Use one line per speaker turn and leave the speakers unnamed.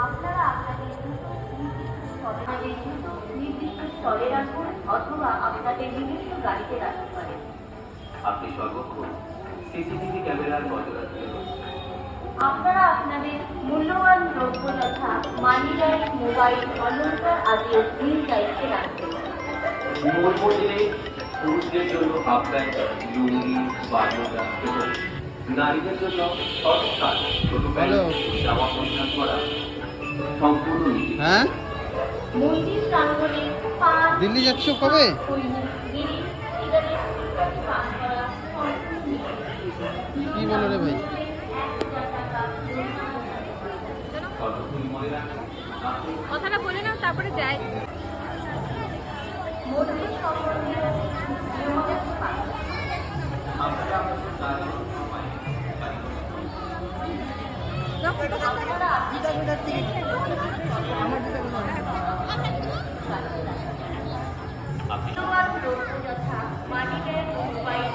আপনারা আপনাদের নির্দিষ্ট স্থলে রাখুন অথবা আপনাদের নিজস্ব গাড়িতে রাখতে পারেন।
আপনি সর্বক্ষণ সিসিটিভি ক্যামেরার নজরদারি করছেন।
আপনারা আপনাদের মূল্যবান দ্রব্য যথা মানিব্যাগ, মোবাইল, অলংকার আদিও নিজ দায়িত্বে রাখবেন।
মূল মন্দিরে পুরুষদের জন্য হাফ প্যান্ট, লুঙ্গি, বারমুডা এবং নারীদের জন্য শর্ট স্কার্ট, ছোট প্যান্ট, জামা পরিধান করা সম্পূর্ণ নিষিদ্ধ।
মন্দির প্রাঙ্গণে পান,
দিল্লি যাচ্ছ কবে?
বিড়ি, সিগারেট ইত্যাদি পান করা সম্পূর্ণ নিষিদ্ধ।
কি বলো রে ভাই?
সর্বোপরি মনে রাখুন,
কথাটা বলে নাও তারপরে যাই।
মন্দির সম্বন্ধে নিয়মাবলী পালন।
আপনারা আপনাদের দাঁড়িয়ে সময়
মূল্যবান দ্রব্য যথা মানিব্যাগ, মোবাইল,